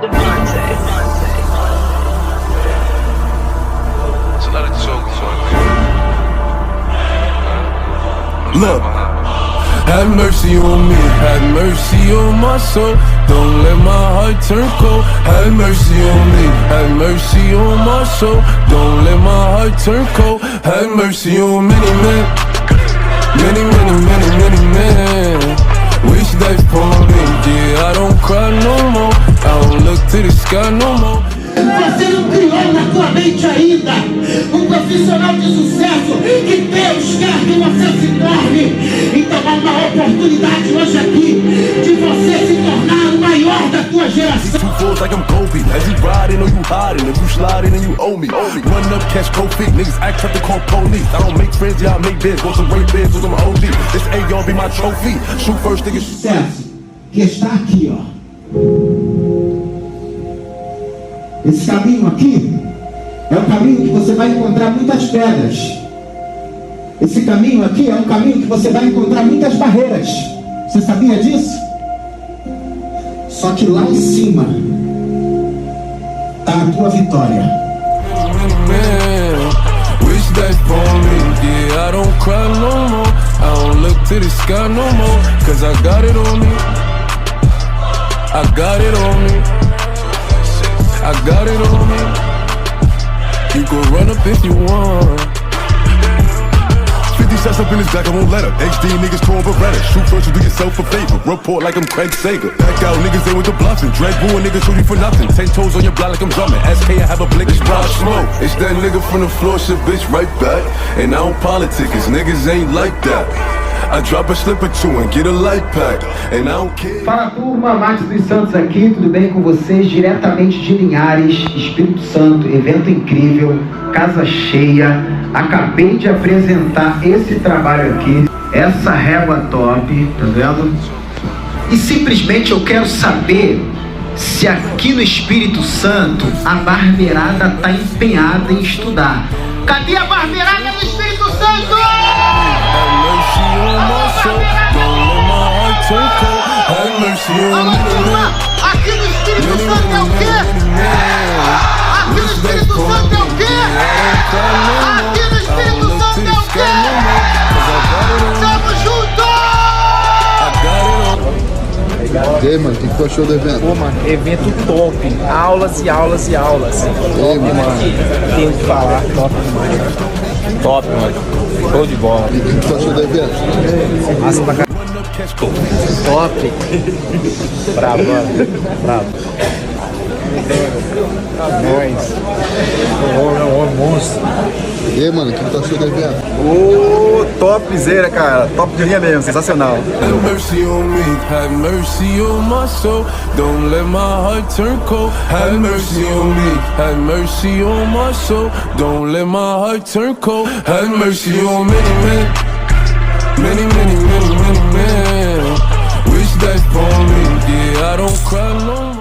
Look, have mercy on me, have mercy on my soul. Don't let my heart turn cold. Have mercy on me, have mercy on my soul. Don't let my heart turn cold. Have mercy on many men, many men. Wish they for me, yeah, I don't cry no more. I don't look to the sky no more. Você não criou na tua mente ainda um profissional de sucesso que Deus quer que você se torne. Então há uma oportunidade hoje aqui de você se tornar o maior da tua geração. Two fools like I'm Kobe. As you riding or you hiding, if you sliding and you owe me. Run up, catch cold feet. Niggas act tough to call police. I don't make friends, yeah, I make bids. Want some weight bids, want some OG. This A-Y'all be my trophy. Shoot first, niggas. Sucesso que está aqui, ó. Esse caminho aqui é um caminho que você vai encontrar muitas pedras. Esse caminho aqui é um caminho que você vai encontrar muitas barreiras. Você sabia disso? Só que lá em cima está a tua vitória. Wish that for me, yeah, I don't cry no more. I don't look to the sky no more. Cause I got it on me. I got it on me. I got it on me. You can run up if you want. 50 shots up in his back, I won't let her. HD niggas torn Beretta. Shoot first, you do yourself a favor. Report like I'm Craig Sager. Back out, niggas they with the bluffing. Drag bull, niggas shoot you for nothing. 10 toes on your block like I'm drumming. SK, I have a blick, it's brown smoke. It's that nigga from the floor, shit, bitch, right back. And I don't politic, cause niggas ain't like that. I drop a slip or two and get a light pack. And I don't care. Fala turma, amantes dos Santos aqui, tudo bem com vocês? Diretamente de Linhares, Espírito Santo, evento incrível, casa cheia. Acabei de apresentar esse trabalho aqui, essa régua top, tá vendo? E simplesmente eu quero saber se aqui no Espírito Santo a barbeirada tá empenhada em estudar. Cadê a barbeirada do Espírito Santo? Alô, turma, aqui no Espírito Santo é o quê? Aqui no Espírito Santo é o quê? Aqui no Espírito Santo é o quê? Tamo junto! E aí, mano, o que tu achou do evento? Pô, mano, evento top, aulas e aulas e aulas. Top, mano, tenho que falar, top demais. Top, mano, show de bola. E o que tu achou do evento? Massa pra caralho. Top. Bravo, mano, bravo. Nós. Monstro. E aí, mano, o que tu achou do evento? Ô, topzera, cara. Top de linha mesmo, sensacional. Have mercy on me, have mercy on my soul. Don't let my heart turn cold. Have mercy on me, have mercy on my soul. Don't let my heart turn cold. Have mercy on many men, many men. Wish that for me, yeah, I don't cry no more.